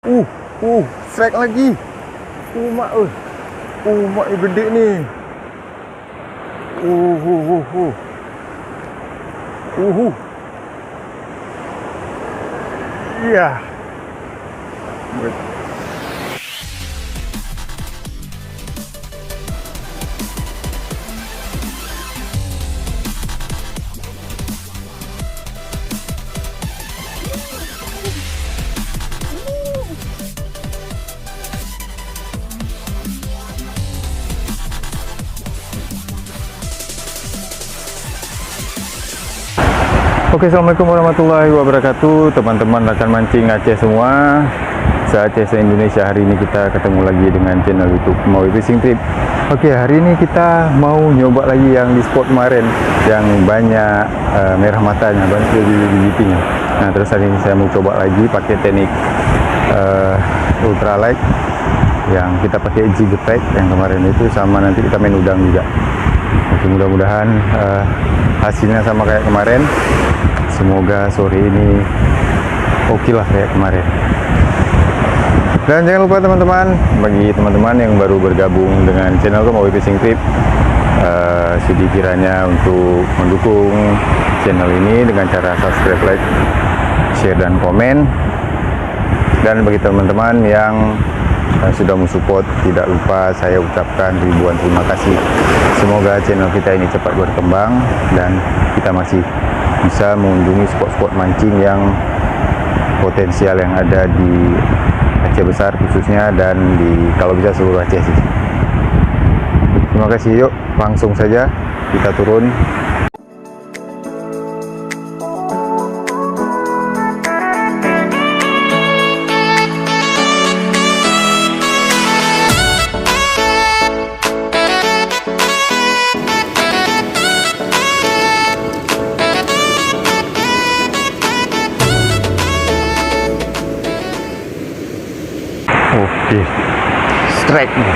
Uh, strike lagi. Mak oi. Mak ni gede ni. Ya. Oke, assalamualaikum warahmatullahi wabarakatuh, teman-teman rekan mancing Aceh semua. Se-Aceh se-Indonesia, hari ini kita ketemu lagi dengan channel YouTube Maui Fishing Trip. Oke, hari ini kita mau nyoba lagi yang di spot kemarin yang banyak merah matanya, banyak bibit-bibitnya. Nah, terus hari ini saya mau coba lagi pakai teknik ultralight yang kita pakai jig effect yang kemarin itu, sama nanti kita main udang juga. Oke, mudah-mudahan hasilnya sama kayak kemarin. Semoga sore ini oke lah kayak kemarin. Dan jangan lupa teman-teman, bagi teman-teman yang baru bergabung dengan channel Maui Fishing Trip, sudi kiranya untuk mendukung channel ini dengan cara subscribe, like, share, dan komen. Dan bagi teman-teman yang sudah mensupport, tidak lupa saya ucapkan ribuan terima kasih. Semoga channel kita ini cepat berkembang dan kita masih bisa mengunjungi spot-spot mancing yang potensial yang ada di Aceh besar khususnya, dan di kalau bisa seluruh Aceh sih. Terima kasih, yuk langsung saja kita turun. Oke, strike nih.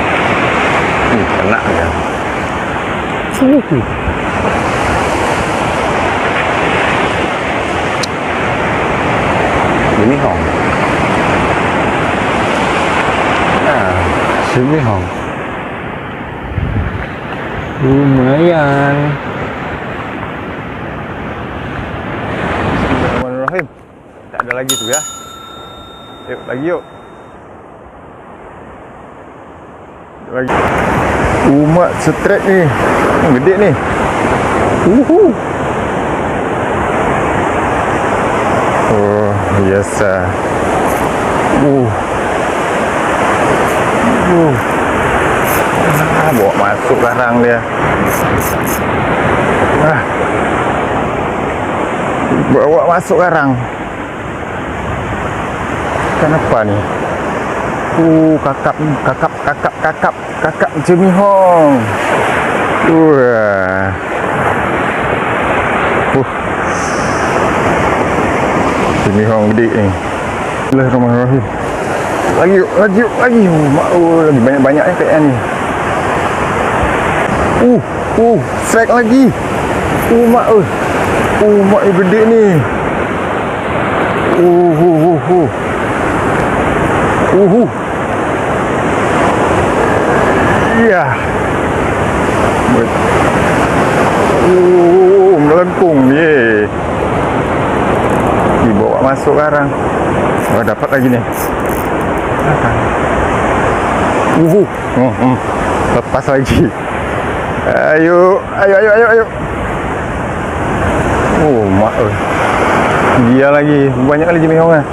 Kena ya. Ini hong. Nah, sini hong. Lumayan. Bismillahirrahmanirrahim. Tak ada lagi tuh ya. Yuk, lagi yuk. Lagi umat strike ni gede ni. Oh biasa. Bawa masuk karang dia. Bawa masuk karang. Kenapa ni? Kakap jemihong. Jemihong gede ni. Bismillahirrahmanirrahim. Lagi yuk. Lagi banyak-banyaknya kayak ni. Strike lagi. Mak oi. Mak ni gede ni. Ya. Melengkung ye. Dibawa masuk karang. Oh, dapat lagi nih. Lepas lagi. Ayo. Mak. Dia lagi banyak kali jemihongnya.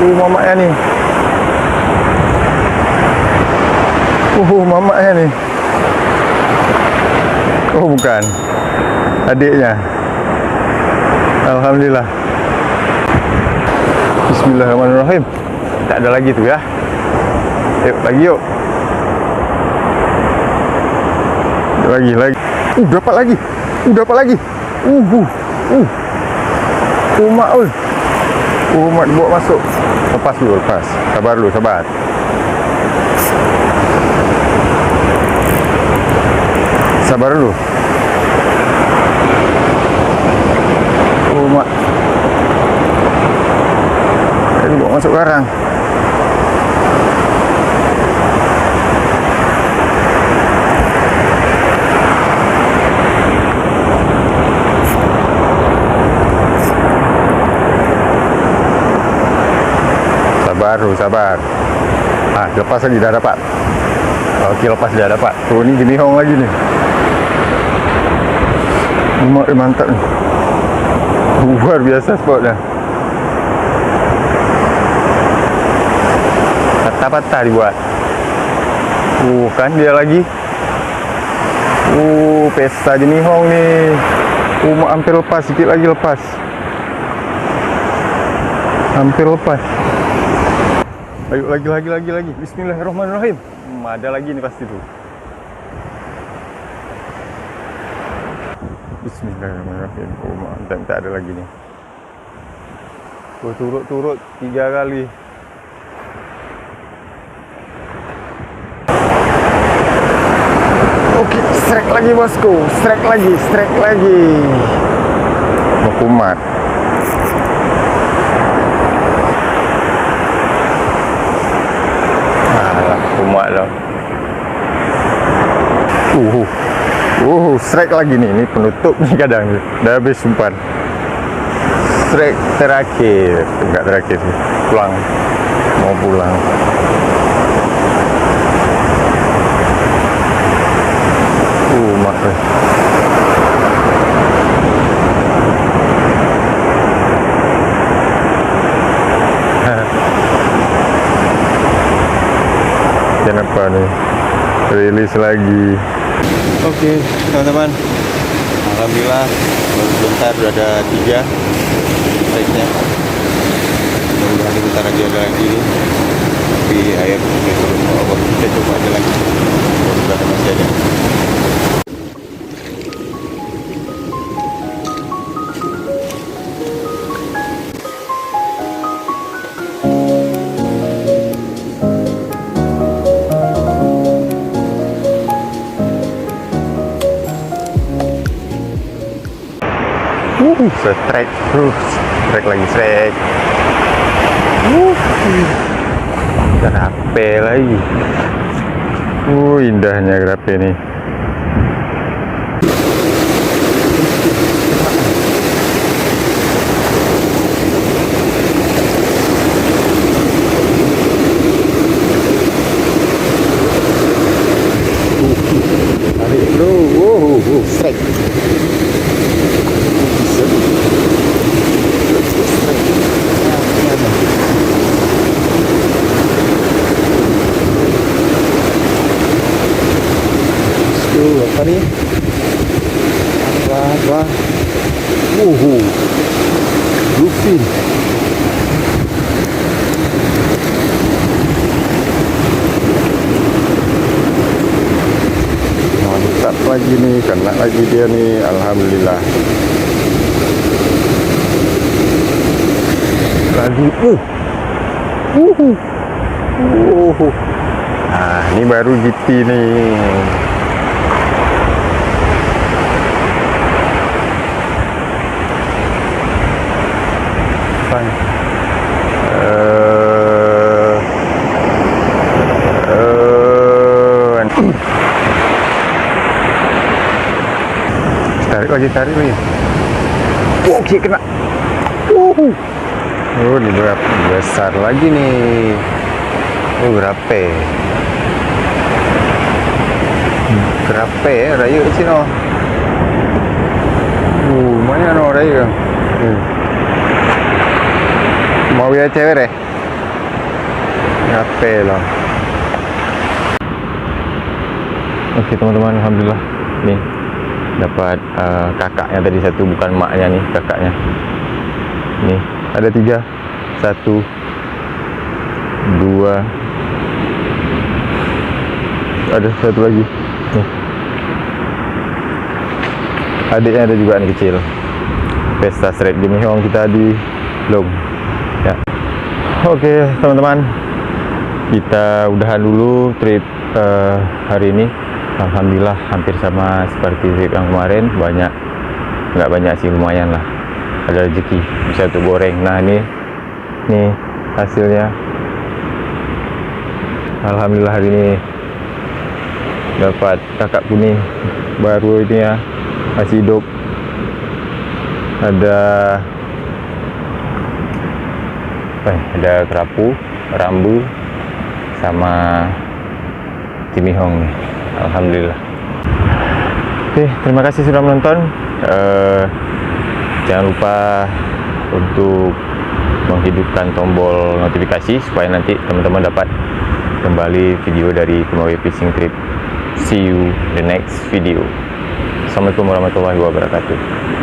Mamaknya ni. Mamaknya ni. Oh, bukan. Adiknya. Alhamdulillah. Bismillahirrahmanirrahim. Tak ada lagi tu ya. Yuk, lagi yuk. Lagi. Dapat lagi. Mak oi. Mak dibawa masuk. Lepas. Sabar dulu. Sabar dulu. masuk karang. Sabar. Lepas lagi dah dapat. Oke, lepas dah dapat. Tuh, ini jenihong lagi nih. Mantap nih. Luar biasa spotnya. Patah-patah dibuat. Kan dia lagi. Pesta jenihong nih. Hampir lepas, sedikit lagi lepas. Hampir lepas. Ayo lagi. Bismillahirrahmanirrahim. Ada lagi nih pasti tuh. Bismillahirrahmanirrahim. Mantap, ada lagi nih. Turut 3 kali. Oke, strike lagi bosku. Strike lagi. Mau kumat. Kumat loh. Strike lagi nih. Ini penutup nih kadang. Dah habis umpan. Strike terakhir. Enggak terakhir sih. Mau pulang. Maaf. Kenapa nih? Rilis lagi. Oke, teman-teman. Alhamdulillah baru sebentar udah ada 3 strike-nya. Mudah-mudahan bentar lagi ada lagi. Tapi air sudah turun ke bawah. Kita coba aja lagi. Mudah-mudahan masih ada. Strike lagi. Grape lagi. Indahnya grape nih. Tarik bro. Strike. Apa nih? Wah. Bluefin. Mantap lagi nih, kena lagi dia nih. Alhamdulillah. Lagi. Nah, ini baru GT nih. Tarik lagi. Oke, kena. Ini berapa besar lagi nih. Grape ya, rayu di sini. Lumayan rayu. Mau ya cewek deh. Grape lah. Oke teman-teman, alhamdulillah nih dapat kakaknya tadi satu, bukan emaknya nih, kakaknya. Nih ada 3, 1, 2, ada satu lagi nih. Adiknya ada juga nih kecil. Pesta strike jenihong kita di Long ya. Oke teman-teman, kita udahan dulu trip hari ini. Alhamdulillah hampir sama seperti trip yang kemarin, nggak banyak sih, lumayan lah, ada rezeki bisa untuk goreng. Nah ini hasilnya. Alhamdulillah hari ini dapat kakak kuning baru ini ya, masih hidup. Ada kerapu, rambu, sama timihong nih. Alhamdulillah. Oke, terima kasih sudah menonton. Jangan lupa untuk menghidupkan tombol notifikasi supaya nanti teman-teman dapat kembali video dari Kumawi Fishing Trip. See you the next video. Assalamualaikum warahmatullahi wabarakatuh.